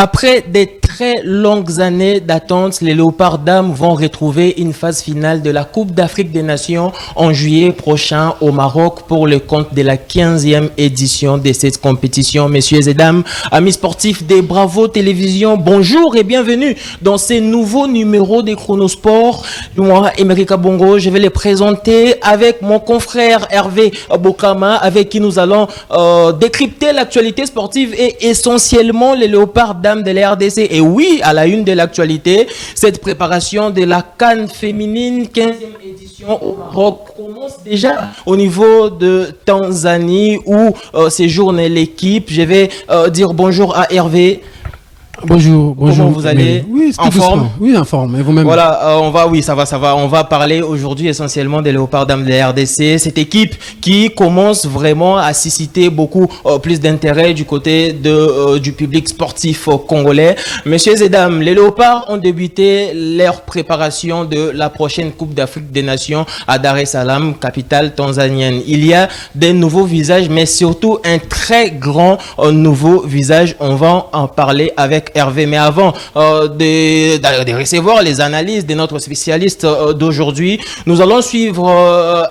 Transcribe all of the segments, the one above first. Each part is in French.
Après des très longues années d'attente, les Léopards dames vont retrouver une phase finale de la Coupe d'Afrique des Nations en juillet prochain au Maroc pour le compte de la 15e édition de cette compétition. Messieurs et dames, amis sportifs des Bravo Télévision, bonjour et bienvenue dans ce nouveau numéro des Chronosport. Moi, Emerika Bongo, je vais les présenter avec mon confrère Hervé Bokama, avec qui nous allons décrypter l'actualité sportive et essentiellement les Léopards dames de la RDC. Et oui, à la une de l'actualité, cette préparation de la CAN féminine 15e édition au Maroc commence déjà au niveau de Tanzanie où séjourne l'équipe. Je vais dire bonjour à Hervé. Bonjour. Comment vous allez? Oui, en forme? Oui, en forme. Et vous-même? Voilà, ça va. On va parler aujourd'hui essentiellement des Léopards dames de la RDC. Cette équipe qui commence vraiment à susciter beaucoup plus d'intérêt du côté du public sportif congolais. Messieurs et dames, les Léopards ont débuté leur préparation de la prochaine Coupe d'Afrique des Nations à Dar es Salaam, capitale tanzanienne. Il y a des nouveaux visages, mais surtout un très grand nouveau visage. On va en parler avec Hervé, mais avant de recevoir les analyses de notre spécialiste d'aujourd'hui, nous allons suivre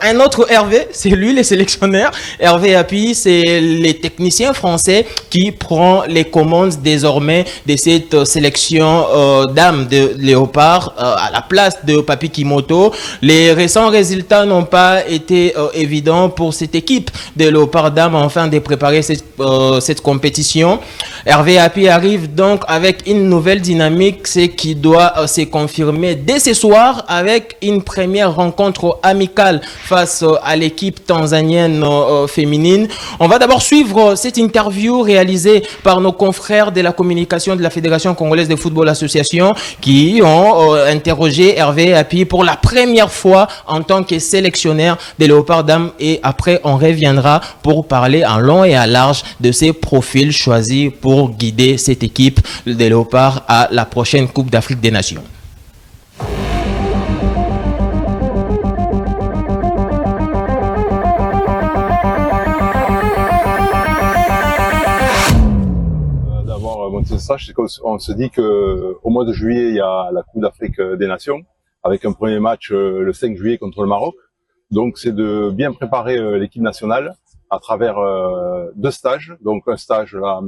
un autre Hervé, c'est lui le sélectionneur. Hervé Api, c'est les techniciens français qui prend les commandes désormais de cette sélection dames de Léopard à la place de Papi Kimoto. Les récents résultats n'ont pas été évidents pour cette équipe de Léopard dames afin de préparer cette compétition. Hervé Api arrive donc avec une nouvelle dynamique, c'est qui doit se confirmer dès ce soir avec une première rencontre amicale face à l'équipe tanzanienne féminine. On va d'abord suivre cette interview réalisée par nos confrères de la communication de la Fédération Congolaise de Football Association qui ont interrogé Hervé Api pour la première fois en tant que sélectionneur des Léopards dames et après on reviendra pour parler en long et en large de ces profils choisis pour guider cette équipe des Léopards à la prochaine Coupe d'Afrique des Nations. D'avoir monté ce stage, c'est qu'on se dit que au mois de juillet, il y a la Coupe d'Afrique des Nations, avec un premier match le 5 juillet contre le Maroc. Donc c'est de bien préparer l'équipe nationale à travers deux stages, donc un stage là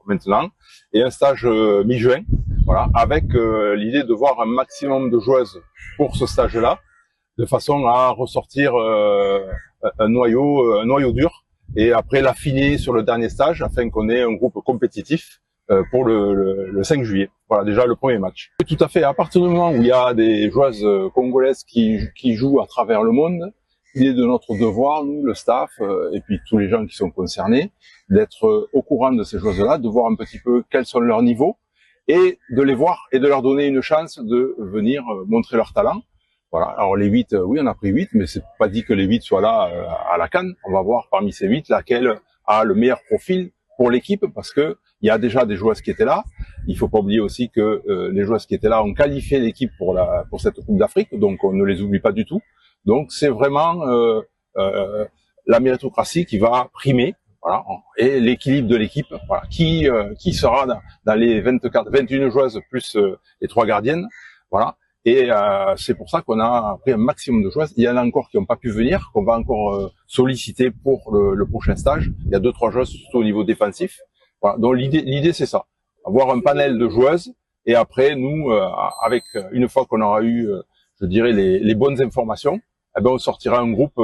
maintenant et un stage mi-juin, voilà, avec l'idée de voir un maximum de joueuses pour ce stage-là, de façon à ressortir un noyau dur et après l'affiner sur le dernier stage afin qu'on ait un groupe compétitif pour le 5 juillet. Voilà déjà le premier match. Tout à fait, à partir du moment où il y a des joueuses congolaises qui jouent à travers le monde, il est de notre devoir, nous, le staff, et puis tous les gens qui sont concernés, d'être au courant de ces choses-là, de voir un petit peu quels sont leurs niveaux, et de les voir et de leur donner une chance de venir montrer leur talent. Voilà. Alors les 8, oui, on a pris 8, mais c'est pas dit que les 8 soient là à la CAN. On va voir parmi ces 8 laquelle a le meilleur profil pour l'équipe, parce que il y a déjà des joueuses qui étaient là. Il faut pas oublier aussi que les joueuses qui étaient là ont qualifié l'équipe pour cette Coupe d'Afrique, donc on ne les oublie pas du tout. Donc c'est vraiment la méritocratie qui va primer, voilà, et l'équilibre de l'équipe, voilà, qui sera dans les 21 joueuses plus les 3 gardiennes, voilà. Et c'est pour ça qu'on a pris un maximum de joueuses. Il y en a encore qui n'ont pas pu venir, qu'on va encore solliciter pour le prochain stage. Il y a 2-3 joueuses surtout au niveau défensif. Voilà. Donc l'idée c'est ça, avoir un panel de joueuses et après nous, avec une fois qu'on aura eu, je dirais les bonnes informations. Eh ben on sortira un groupe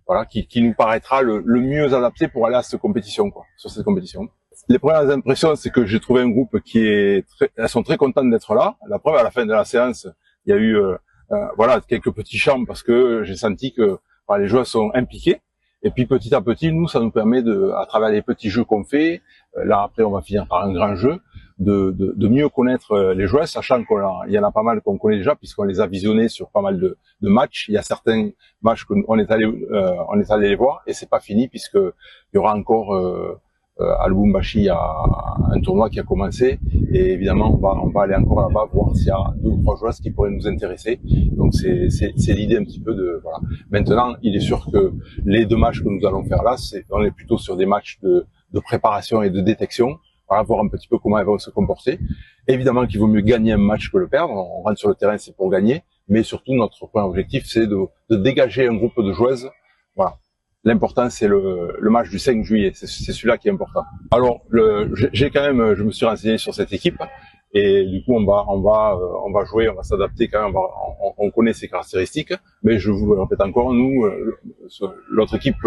voilà, qui nous paraîtra le mieux adapté pour aller à cette compétition, quoi, sur cette compétition. Les premières impressions, c'est que j'ai trouvé un groupe elles sont très contentes d'être là. La preuve, à la fin de la séance, il y a eu voilà, quelques petits charmes parce que j'ai senti que les joueurs sont impliqués. Et puis petit à petit, nous, ça nous permet à travers les petits jeux qu'on fait, là après on va finir par un grand jeu, de mieux connaître les joueurs, sachant qu'il y en a pas mal qu'on connaît déjà puisqu'on les a visionnés sur pas mal de matchs. Il y a certains matchs qu'on est allé les voir et c'est pas fini puisque il y aura encore à Lubumbashi, il y a un tournoi qui a commencé et évidemment on va aller encore là-bas voir s'il y a 2 ou 3 joueurs qui pourraient nous intéresser. Donc c'est l'idée un petit peu de voilà. Maintenant, il est sûr que les 2 matchs que nous allons faire là, on est plutôt sur des matchs de préparation et de détection. Voilà, voir un petit peu comment elles vont se comporter. Évidemment qu'il vaut mieux gagner un match que le perdre. On rentre sur le terrain, c'est pour gagner. Mais surtout, notre premier objectif, c'est de dégager un groupe de joueuses. Voilà. L'important, c'est le match du 5 juillet. C'est celui-là qui est important. Alors, je me suis renseigné sur cette équipe. Et du coup, on va jouer, on va s'adapter quand même. On connaît ses caractéristiques. Mais je vous le répète encore, nous, l'autre équipe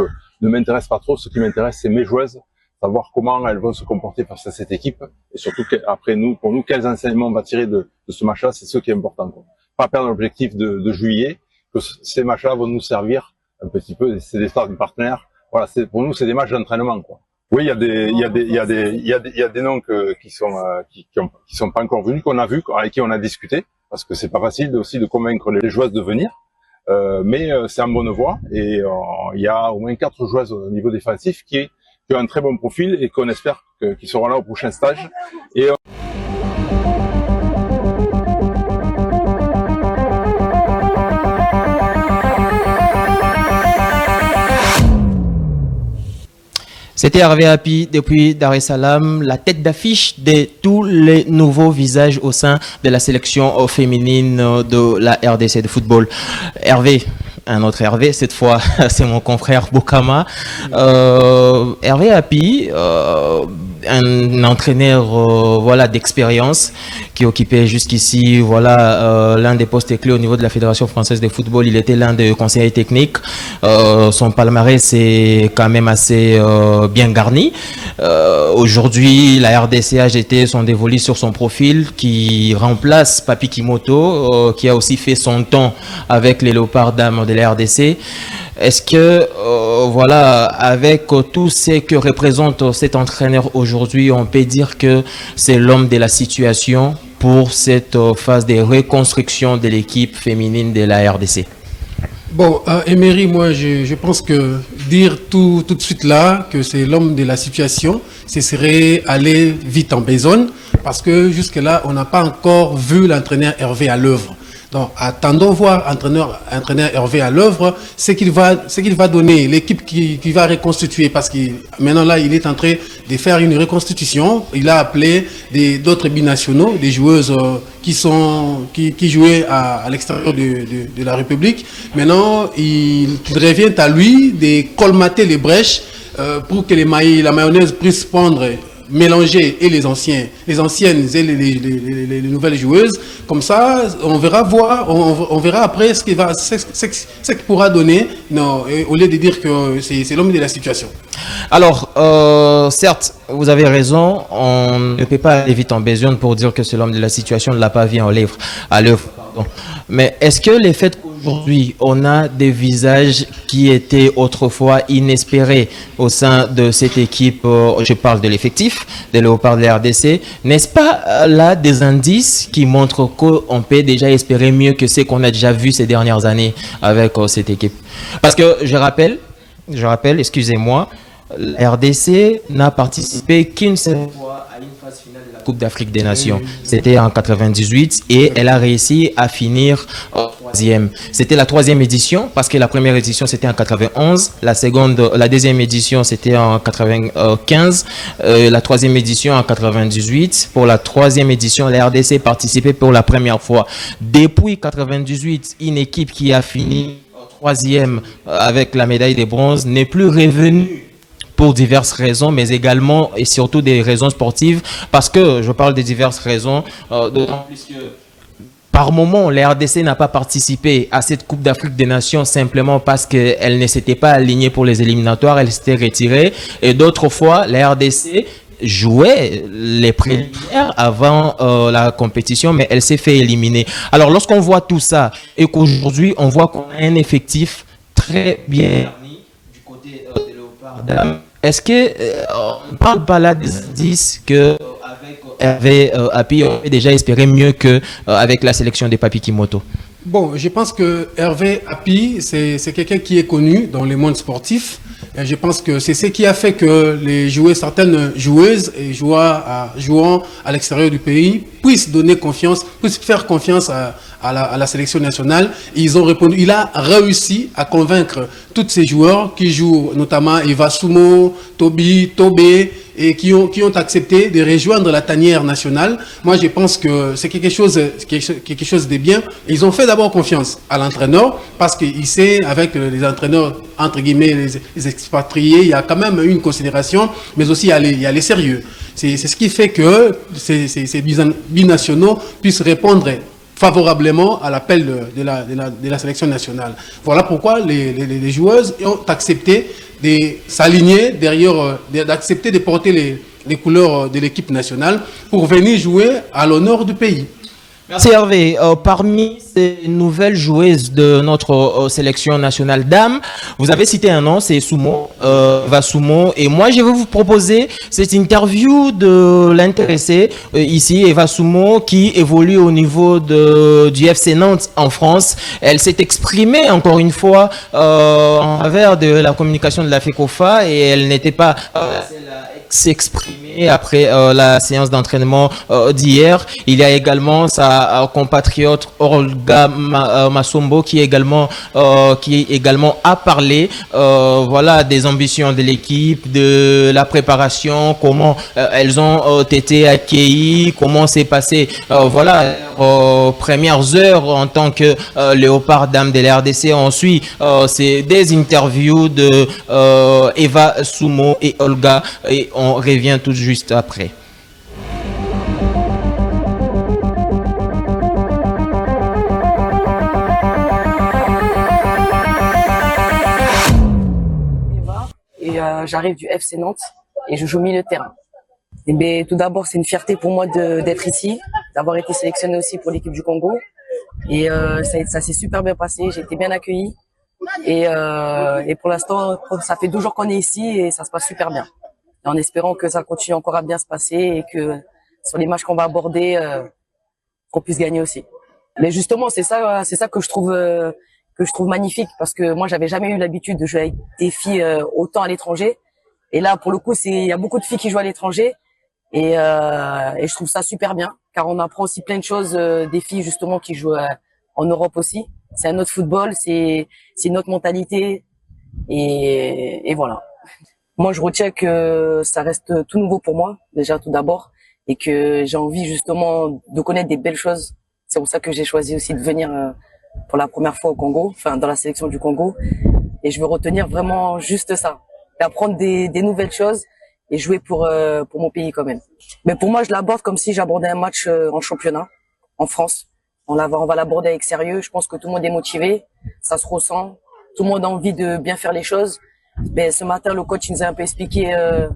ne m'intéresse pas trop. Ce qui m'intéresse, c'est mes joueuses. Savoir comment elles vont se comporter face à cette équipe. Et surtout, après pour nous, quels enseignements on va tirer de ce match-là. C'est ce qui est important, quoi. Pas perdre l'objectif de juillet, que ces matchs-là vont nous servir un petit peu, c'est des stars de partenaires. Voilà, pour nous, c'est des matchs d'entraînement, quoi. Oui, il y a des noms qui sont pas encore venus, qu'on a vus, avec qui on a discuté, parce que c'est pas facile aussi de convaincre les joueuses de venir. Mais c'est en bonne voie, et il y a au moins 4 joueuses au niveau défensif qui ont un très bon profil et qu'on espère qu'ils seront là au prochain stage. Et c'était Hervé Hapi depuis Dar es Salaam, la tête d'affiche de tous les nouveaux visages au sein de la sélection féminine de la RDC de football. Hervé, un autre Hervé, cette fois c'est mon confrère Boukama. Hervé Hapi, un entraîneur voilà, d'expérience qui occupait jusqu'ici voilà, l'un des postes clés au niveau de la Fédération française de football. Il était l'un des conseillers techniques. Son palmarès est quand même assez bien garni. Aujourd'hui, la RDC AGT sont dévolus sur son profil qui remplace Papi Kimoto, qui a aussi fait son temps avec les Léopards dames de la RDC. Est-ce que, voilà, avec tout ce que représente cet entraîneur aujourd'hui, on peut dire que c'est l'homme de la situation pour cette phase de reconstruction de l'équipe féminine de la RDC? Bon, Emery, moi, je pense que dire tout de suite là que c'est l'homme de la situation, ce serait aller vite en besogne, parce que jusque-là, on n'a pas encore vu l'entraîneur Hervé à l'œuvre. Donc, attendons voir entraîneur Hervé à l'œuvre, ce qu'il va donner, l'équipe qui va reconstituer, parce que maintenant là, il est en train de faire une reconstitution. Il a appelé d'autres binationaux, des joueuses qui jouaient à l'extérieur de la République. Maintenant, il revient à lui de colmater les brèches pour que la mayonnaise puisse prendre, mélanger et les anciennes et les nouvelles joueuses. Comme ça, on verra après ce qu'il pourra donner, non, au lieu de dire que c'est l'homme de la situation. Alors, certes, vous avez raison, on ne peut pas aller vite en besogne pour dire que c'est l'homme de la situation, ne l'a pas vu à l'œuvre. Mais est-ce que les faits qu'aujourd'hui, on a des visages qui étaient autrefois inespérés au sein de cette équipe, je parle de l'effectif des Léopards de la RDC, n'est-ce pas là des indices qui montrent qu'on peut déjà espérer mieux que ce qu'on a déjà vu ces dernières années avec cette équipe? Parce que je rappelle, excusez-moi, la RDC n'a participé qu'une seule fois à une phase finale de la Coupe d'Afrique des Nations. C'était en 98 et elle a réussi à finir en 3e. C'était la 3e édition parce que la première édition c'était en 91, la deuxième édition c'était en 95, la 3e édition en 98. Pour la 3e édition, la RDC participait pour la première fois. Depuis 98, une équipe qui a fini en 3e avec la médaille de bronze n'est plus revenue pour diverses raisons, mais également et surtout des raisons sportives, parce que je parle de diverses raisons, d'autant plus que par moment, la RDC n'a pas participé à cette Coupe d'Afrique des Nations simplement parce qu'elle ne s'était pas alignée pour les éliminatoires, elle s'était retirée, et d'autres fois, la RDC jouait les préliminaires avant la compétition, mais elle s'est fait éliminer. Alors lorsqu'on voit tout ça, et qu'aujourd'hui, on voit qu'on a un effectif très bien garni du côté des Léopards, est-ce qu'on ne parle pas là des indices qu'avec Hervé Hapi, on peut déjà espérer mieux qu'avec la sélection des Papi Kimoto? Bon, je pense que Hervé Hapi, c'est quelqu'un qui est connu dans le monde sportif. Et je pense que c'est ce qui a fait que certaines joueuses jouant à l'extérieur du pays puissent donner confiance, puissent faire confiance à la sélection nationale. Ils ont répondu. Il a réussi à convaincre tous ces joueurs qui jouent, notamment Eva Sumo, Tobé, et qui ont accepté de rejoindre la tanière nationale. Moi, je pense que c'est quelque chose de bien. Ils ont fait d'abord confiance à l'entraîneur parce qu'il sait, avec les entraîneurs, entre guillemets, les expatriés, il y a quand même une considération, mais aussi il y a les sérieux. C'est ce qui fait que ces binationaux puissent répondre favorablement à l'appel de la sélection nationale. Voilà pourquoi les joueuses ont accepté de s'aligner derrière, d'accepter de porter les couleurs de l'équipe nationale pour venir jouer à l'honneur du pays. Merci Hervé. Parmi ces nouvelles joueuses de notre sélection nationale dames, vous avez cité un nom, c'est Sumo, Sumo. Et moi, je vais vous proposer cette interview de l'intéressée ici, Eva Sumo, qui évolue au niveau du FC Nantes en France. Elle s'est exprimée encore une fois en travers de la communication de la FECOFA et elle n'était pas s'exprimer après la séance d'entraînement d'hier. Il y a également sa compatriote Olga Masombo qui également a parlé voilà des ambitions de l'équipe, de la préparation, comment elles ont été accueillies, comment s'est passé voilà premières heures en tant que léopard dame de la RDC. Ensuite c'est des interviews de Eva Sumo et Olga et on revient tout juste après. Et j'arrive du FC Nantes et je joue au milieu de terrain. Et bien, tout d'abord, c'est une fierté pour moi d'être ici, d'avoir été sélectionné aussi pour l'équipe du Congo. Et ça s'est super bien passé, j'ai été bien accueilli. Et pour l'instant, ça fait 2 jours qu'on est ici et ça se passe super bien. En espérant que ça continue encore à bien se passer et que sur les matchs qu'on va aborder, qu'on puisse gagner aussi. Mais justement, c'est ça que je trouve magnifique parce que moi, j'avais jamais eu l'habitude de jouer avec des filles autant à l'étranger. Et là, pour le coup, il y a beaucoup de filles qui jouent à l'étranger et je trouve ça super bien car on apprend aussi plein de choses des filles justement qui jouent en Europe aussi. C'est un autre football, c'est une autre mentalité et voilà. Moi, je retiens que ça reste tout nouveau pour moi, déjà tout d'abord, et que j'ai envie justement de connaître des belles choses. C'est pour ça que j'ai choisi aussi de venir pour la première fois au Congo, enfin dans la sélection du Congo. Et je veux retenir vraiment juste ça, d'apprendre des nouvelles choses et jouer pour mon pays quand même. Mais pour moi, je l'aborde comme si j'abordais un match en championnat, en France. On va l'aborder avec sérieux. Je pense que tout le monde est motivé, ça se ressent. Tout le monde a envie de bien faire les choses. Ben, ce matin, le coach nous a un peu expliqué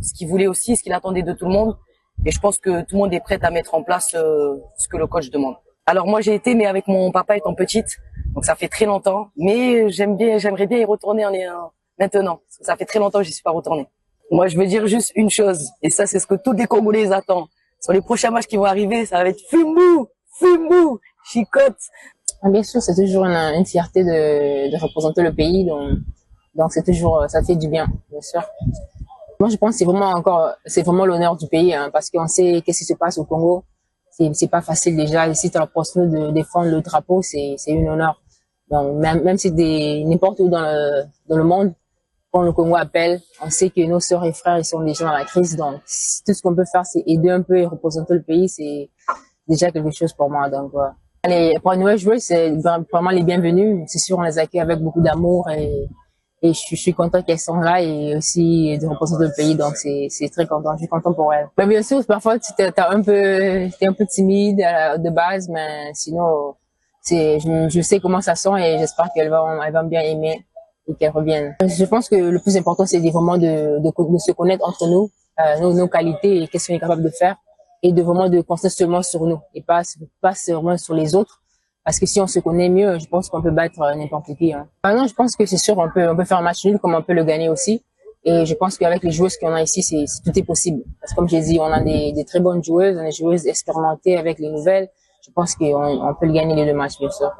ce qu'il voulait aussi, ce qu'il attendait de tout le monde. Et je pense que tout le monde est prêt à mettre en place ce que le coach demande. Alors moi, j'ai été, mais avec mon papa étant petite, donc ça fait très longtemps. Mais j'aimerais bien y retourner maintenant. Ça fait très longtemps que j'y suis pas retournée. Moi, je veux dire juste une chose, et ça, c'est ce que tous les Congolais attendent. Sur les prochains matchs qui vont arriver, ça va être Fumbu, chicotte. Bien sûr, c'est toujours une fierté de représenter le pays, donc c'est toujours, ça fait du bien, bien sûr. Moi, je pense que c'est vraiment l'honneur du pays, hein, parce qu'on sait qu'est-ce qui se passe au Congo. C'est pas facile déjà. Ici, tu as l'opportunité de défendre le drapeau, c'est une honneur. Donc, même si n'importe où dans le monde, quand le Congo appelle, on sait que nos sœurs et frères, ils sont déjà dans la crise. Donc, tout ce qu'on peut faire, c'est aider un peu et représenter le pays, c'est déjà quelque chose pour moi. Donc, pour les nouvelles joueuses, c'est vraiment les bienvenus. C'est sûr, on les accueille avec beaucoup d'amour et je suis content qu'elles sont là et aussi de représenter le pays. Donc, c'est très content. Je suis content pour elles. Mais bien sûr, parfois, t'es un peu timide de base, mais sinon, je sais comment ça sent et j'espère qu'elles vont bien aimer et qu'elles reviennent. Je pense que le plus important, c'est vraiment de se connaître entre nous, nos qualités et qu'est-ce qu'on est capable de faire et de vraiment de concentrer seulement sur nous et pas seulement sur les autres. Parce que si on se connaît mieux, je pense qu'on peut battre n'importe qui. Hein. Non, je pense que c'est sûr, on peut faire un match nul comme on peut le gagner aussi. Et je pense qu'avec les joueuses qu'on a ici, tout est possible. Parce que comme j'ai dit, on a des très bonnes joueuses, on a des joueuses expérimentées avec les nouvelles. Je pense qu'on peut le gagner les 2 matchs, bien sûr.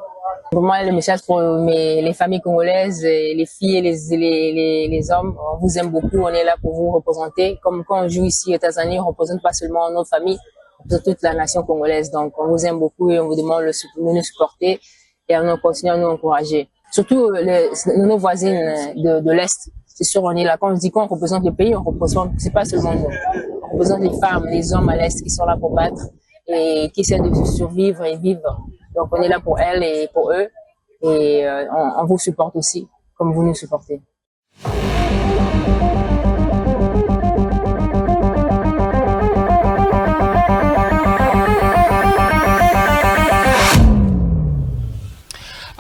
Pour moi, le message pour les familles congolaises, les filles et les hommes, on vous aime beaucoup, on est là pour vous représenter. Comme quand on joue ici aux États-Unis, on représente pas seulement notre famille, toute la nation congolaise. Donc, on vous aime beaucoup et on vous demande de nous supporter et à nous continuer à nous encourager. Surtout nos voisines de l'Est. C'est sûr, on est là. Quand on dit qu'on représente le pays, on représente, c'est pas seulement nous. On représente les femmes, les hommes à l'Est qui sont là pour battre et qui essaient de survivre et vivre. Donc, on est là pour elles et pour eux. Et on vous supporte aussi, comme vous nous supportez.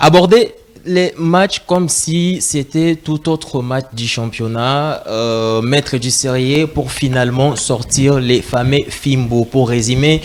Aborder les matchs comme si c'était tout autre match du championnat, mettre du sérieux pour finalement sortir les fameux Fimbo. Pour résumer,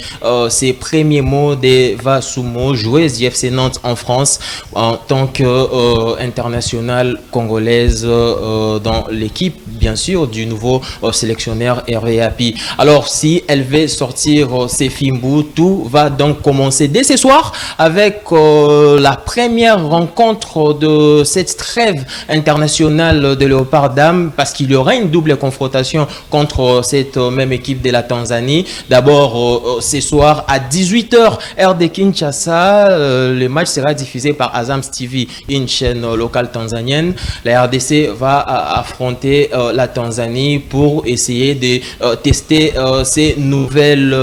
ces premiers mots d'Eva Soumo, joueuse du FC Nantes en France en tant qu'internationale congolaise dans l'équipe, bien sûr, du nouveau sélectionneur Hervé Happy. Alors, si elle veut sortir ces Fimbo, tout va donc commencer dès ce soir avec la première rencontre de cette trêve internationale de Léopard Dames, parce qu'il y aura une double confrontation contre cette même équipe de la Tanzanie. D'abord, ce soir à 18h, heure de Kinshasa, le match sera diffusé par Azam TV, une chaîne locale tanzanienne. La RDC va affronter la Tanzanie pour essayer de tester ces nouvelles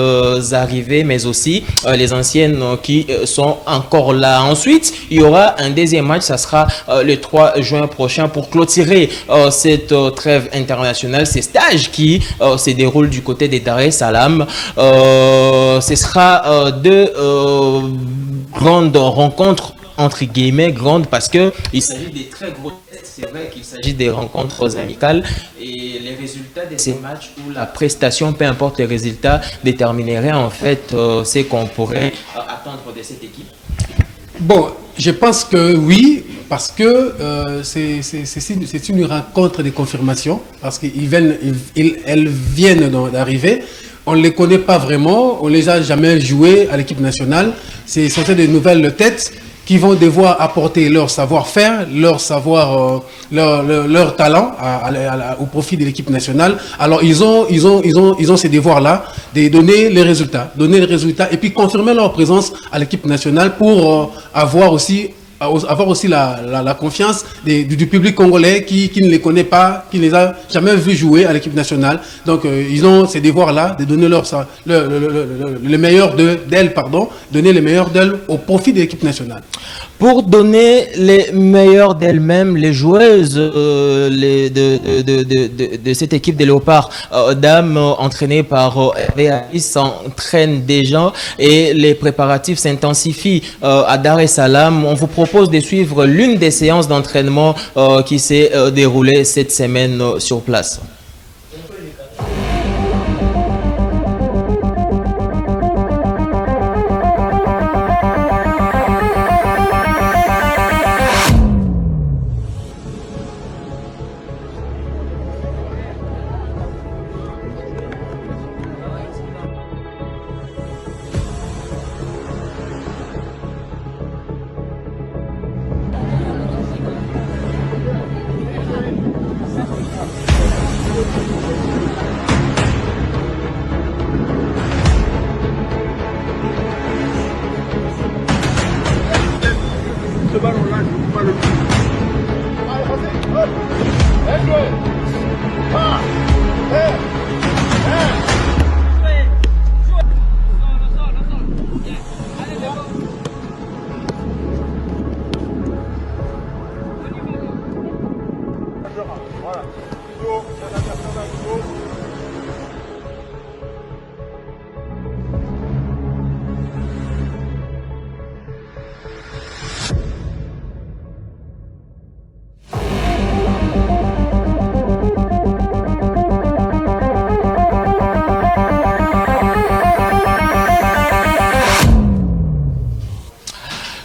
arrivées, mais aussi les anciennes qui sont encore là. Ensuite, il y aura un deuxième match, ça sera le 3 juin prochain pour clôturer cette trêve internationale, ces stages qui se déroulent du côté de Dar es Salaam. Ce sera deux grandes rencontres, entre guillemets grandes, parce que il s'agit des très gros tests. C'est vrai qu'il s'agit des rencontres amicales et les résultats de ces matchs ou la prestation, peu importe les résultats, détermineraient en fait ce qu'on pourrait attendre de cette équipe. Bon, je pense que oui, parce que c'est une rencontre de confirmation, parce qu'elles viennent d'arriver. On ne les connaît pas vraiment, on ne les a jamais joués à l'équipe nationale. Ce sont des nouvelles têtes qui vont devoir apporter leur savoir-faire, leur savoir, leur talent au profit de l'équipe nationale. Alors ils ont ces devoirs-là de donner les résultats et puis confirmer leur présence à l'équipe nationale pour avoir aussi la confiance du public congolais qui ne les connaît pas, qui ne les a jamais vus jouer à l'équipe nationale. Donc ils ont ces devoirs-là de donner le meilleur d'elles, donner le meilleur d'elles au profit de l'équipe nationale. Pour donner les meilleurs d'elles-mêmes, les joueuses de cette équipe des Léopards Dames entraînées par Hervé s'entraînent déjà et les préparatifs s'intensifient à Dar es Salaam. On vous propose de suivre l'une des séances d'entraînement qui s'est déroulée cette semaine sur place.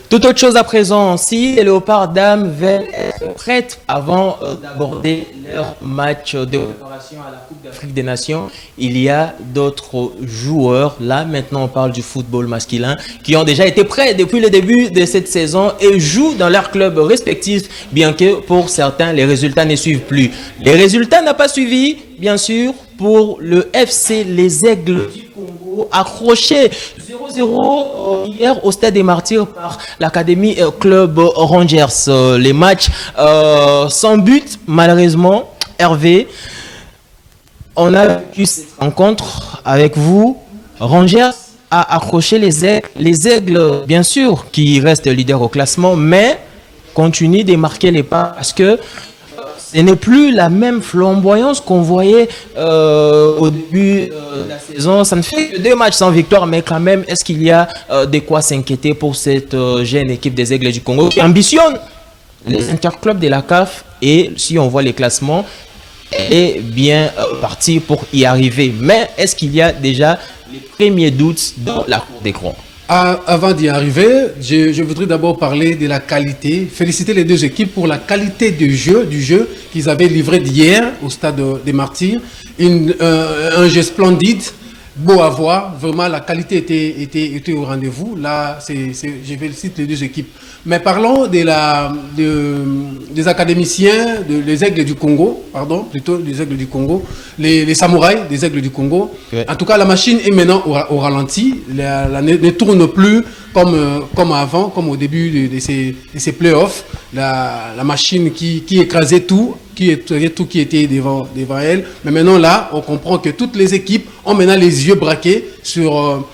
Toute autre chose à présent, si les Léopards Dames veulent être prêtes avant d'aborder leur match de préparation à la Coupe d'Afrique des Nations, il y a d'autres joueurs, là maintenant on parle du football masculin, qui ont déjà été prêts depuis le début de cette saison et jouent dans leurs clubs respectifs, bien que pour certains les résultats ne suivent plus. Les résultats n'ont pas suivi, bien sûr, pour le FC Les Aigles du Congo Congo, accroché 0-0 hier au Stade des Martyrs par l'Académie Club Rangers. Les matchs sans but, malheureusement. Hervé, on a vécu cette rencontre avec vous. Rangers a accroché les aigles, bien sûr, qui restent leaders au classement, mais continue de marquer les pas parce que ce n'est plus la même flamboyance qu'on voyait au début de la saison. Ça ne fait que 2 matchs sans victoire, mais quand même, est-ce qu'il y a de quoi s'inquiéter pour cette jeune équipe des Aigles du Congo qui ambitionne les interclubs de la CAF? Et si on voit les classements, elle est bien partie pour y arriver. Mais est-ce qu'il y a déjà les premiers doutes dans la cour des grands? Avant d'y arriver, je voudrais d'abord parler de la qualité, féliciter les 2 équipes pour la qualité du jeu qu'ils avaient livré d'hier au Stade des Martyrs. Un jeu splendide, beau à voir, vraiment la qualité était au rendez-vous. Là, je félicite les 2 équipes. Mais parlons des académiciens, des Aigles du Congo, plutôt des Aigles du Congo, les samouraïs des Aigles du Congo. Ouais. En tout cas, la machine est maintenant au ralenti, ne tourne plus comme avant, comme au début de ces playoffs. La machine qui écrasait tout, qui était devant elle. Mais maintenant là, on comprend que toutes les équipes ont maintenant les yeux braqués sur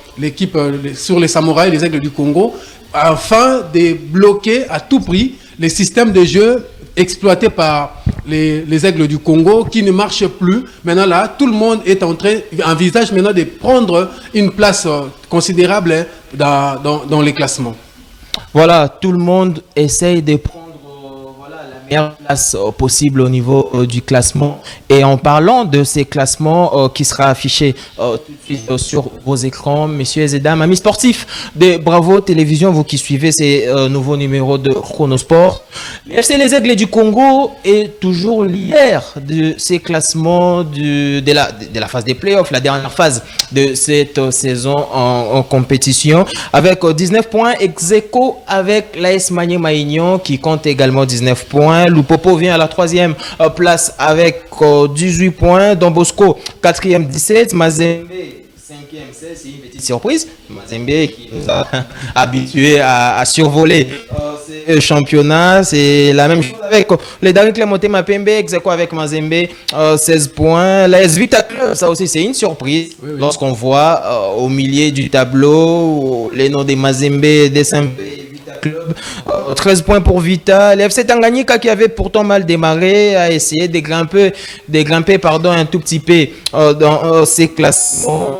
sur les samouraïs, les Aigles du Congo, afin de bloquer à tout prix les systèmes de jeu exploités par les Aigles du Congo qui ne marchent plus. Maintenant là, tout le monde envisage maintenant de prendre une place considérable dans les classements. Voilà, tout le monde essaye de prendre la meilleure place possible au niveau du classement. Et en parlant de ces classements qui sera affiché tout de suite sur vos écrans, messieurs et dames, amis sportifs de Bravo Télévision, vous qui suivez ces nouveaux numéros de Chronosport, l'FC Les Aigles du Congo est toujours leader de ces classements de la phase des playoffs, la dernière phase de cette saison en compétition, avec 19 points, ex-aequo avec l'AS Maniema-Union qui compte également 19 points. Lupopo vient à la 3e place avec 18 points. Don Bosco 4e 17. Mazembe 5e 16. C'est une petite surprise. Mazembe qui nous a habitués à survoler ce championnat. C'est la même chose avec les Daring Clémenté Mapembe, ex-aequo avec Mazembe 16 points. La S Vita Club, ça aussi c'est une surprise. Oui. Lorsqu'on voit au milieu du tableau les noms des Mazembe, des Saint-Pé, Club, 13 points pour Vita. L'FC Tanganyika qui avait pourtant mal démarré a essayé de grimper un tout petit peu dans ces classements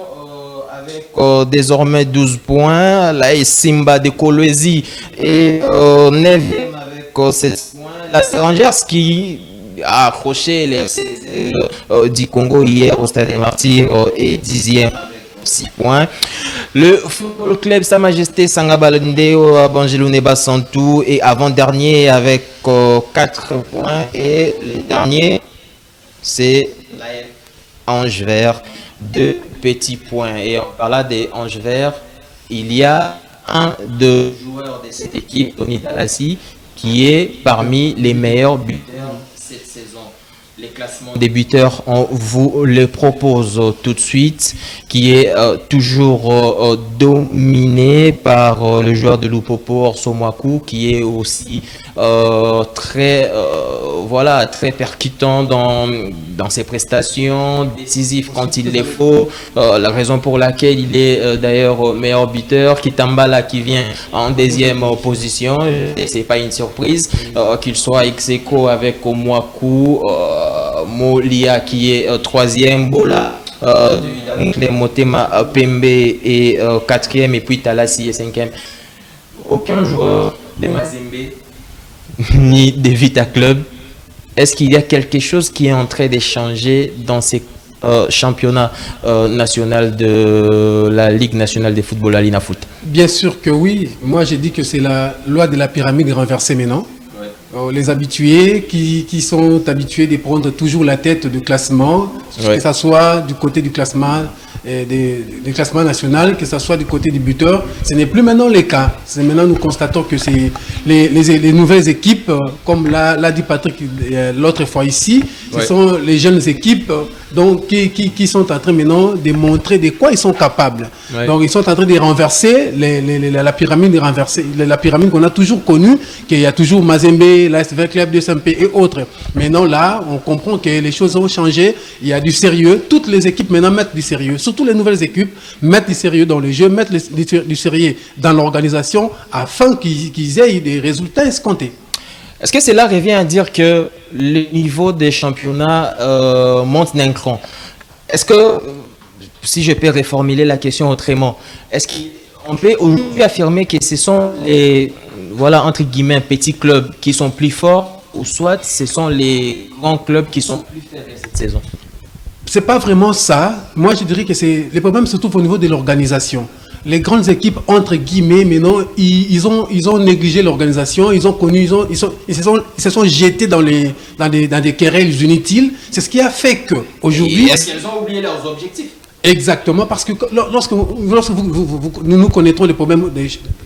avec désormais 12 points. La Simba de Kolwezi est 9e avec 7 points. La Rangers qui a accroché l'FC du Congo hier au Stade des Martyrs est 10e. 6 points. Le Football Club Sa Majesté Sangabalondeo à Bangelouneba Santou est avant-dernier avec 4 points. Et le dernier, c'est Ange Vert, 2 petits points. Et en parlant des Ange Verts, il y a un de joueurs de cette équipe, Tony Dalassi, qui est parmi les meilleurs buteurs cette saison. Les classements des buteurs, on vous les propose tout de suite, qui est toujours dominé par le joueur de Lupopo, Orso Mwaku, qui est aussi très percutant dans ses prestations, décisif quand il le faut. La raison pour laquelle il est d'ailleurs meilleur buteur. Kitambala qui vient en 2e position, et c'est pas une surprise qu'il soit ex-aequo avec Mwaku. Molia qui est 3e, Bola Motema Pembe est 4e, et puis Talassi est 5e. Aucun joueur de Mazembe ni de Vita Club. Est-ce qu'il y a quelque chose qui est en train de changer dans ces championnats nationaux de la Ligue nationale de football à l'INAFoot? Bien sûr que oui. Moi, j'ai dit que c'est la loi de la pyramide renversée maintenant. Les habitués qui sont habitués de prendre toujours la tête du classement, que ce soit du côté du classement des classements national, que ce soit du côté du buteur, ce n'est plus maintenant le cas. C'est maintenant nous constatons que c'est les nouvelles équipes, comme l'a dit Patrick l'autre fois ici, ce sont les jeunes équipes donc qui sont en train maintenant de montrer de quoi ils sont capables. Ouais. Donc ils sont en train de renverser la pyramide, la pyramide qu'on a toujours connue, qu'il y a toujours Mazembe, l'ASV Club de SMP et autres. Maintenant là, on comprend que les choses ont changé, il y a du sérieux, toutes les équipes maintenant mettent du sérieux, surtout les nouvelles équipes mettent du sérieux dans le jeu, mettent du sérieux dans l'organisation afin qu'ils aient des résultats escomptés. Est-ce que cela revient à dire que le niveau des championnats monte d'un cran? Est-ce que, si je peux reformuler la question autrement, est-ce qu'on peut aujourd'hui affirmer que ce sont les, voilà, entre guillemets, petits clubs qui sont plus forts, ou soit ce sont les grands clubs qui sont plus faibles cette saison? C'est pas vraiment ça. Moi, je dirais que les problèmes se trouvent au niveau de l'organisation. Les grandes équipes, entre guillemets, maintenant, ils ont négligé l'organisation, ils se sont jetés dans des querelles inutiles. C'est ce qui a fait qu'aujourd'hui... Est-ce qu'elles ont oublié leurs objectifs? Exactement, parce que lorsque nous connaîtrons les problèmes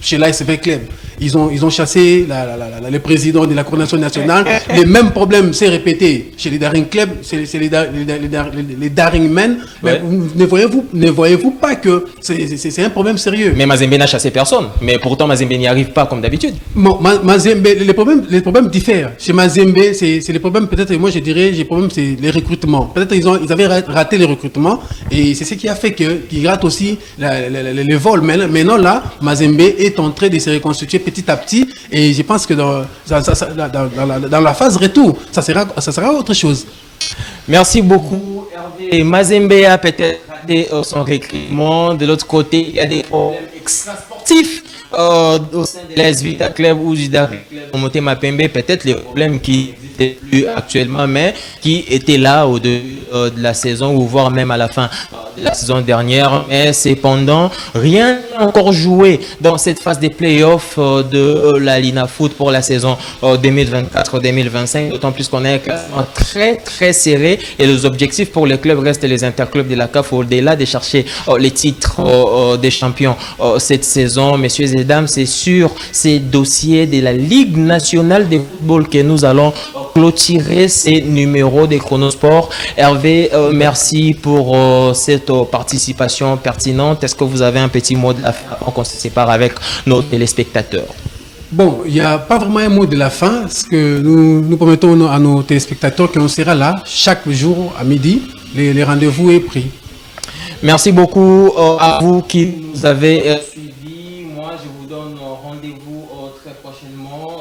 chez l'ASV Club, ils ont chassé le président de la coordination nationale. Les mêmes problèmes s'est répété chez les Daring Club, c'est les Daring Men. Ouais. Mais ne voyez-vous pas que c'est un problème sérieux? Mais Mazembe n'a chassé personne. Mais pourtant Mazembe n'y arrive pas comme d'habitude. Bon, Mazembe, les problèmes diffèrent. Chez Mazembe, c'est les problèmes, peut-être, moi je dirais, les problèmes c'est les recrutements. Peut-être ils avaient raté les recrutements et c'est ce qui a fait qu'ils ratent aussi le vol. Maintenant là, Mazembe est en train de se reconstituer petit à petit et je pense que dans la phase retour, ça sera autre chose. Merci beaucoup Hervé. Mazembe a peut-être raté son recrutement. De l'autre côté, il y a des problèmes extra-sportifs au sein de l'AS Vita Club ou du Daring Club. Monter Mapembe, peut-être les problèmes qui n'étaient plus actuellement, mais qui étaient là au début de la saison ou voire même à la fin de la saison dernière. Mais cependant, rien n'a encore joué dans cette phase des playoffs de la Lina Foot pour la saison 2024-2025. D'autant plus qu'on est très très serré et les objectifs pour les clubs restent les interclubs de la CAF au-delà de chercher les titres des champions cette saison. Messieurs et dames, c'est sur ces dossiers de la Ligue nationale de football que nous allons clôturer ces numéros des Chronosport. Hervé, merci pour cette participation pertinente. Est-ce que vous avez un petit mot de la fin avant qu'on se sépare avec nos téléspectateurs? Bon, il n'y a pas vraiment un mot de la fin, parce que nous promettons à nos téléspectateurs qu'on sera là chaque jour à midi. Les rendez-vous est pris. Merci beaucoup à vous qui nous avez suivis. Moi, je vous donne rendez-vous très prochainement.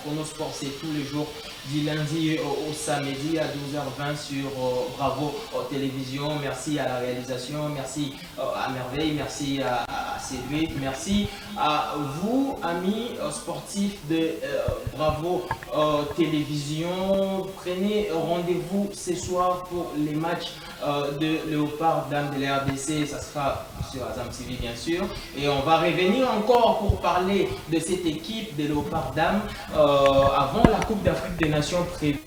Chronosport, c'est tous les jours du lundi au samedi à 12h20 sur Bravo Télévision. Merci à la réalisation, merci à Merveille, merci à Cédric, merci à vous, amis sportifs de Bravo Télévision. Prenez rendez-vous ce soir pour les matchs de Léopard Dame de la RDC. Ça sera sur Azam TV bien sûr. Et on va revenir encore pour parler de cette équipe de Léopard Dame avant la Coupe d'Afrique des Nations prévue.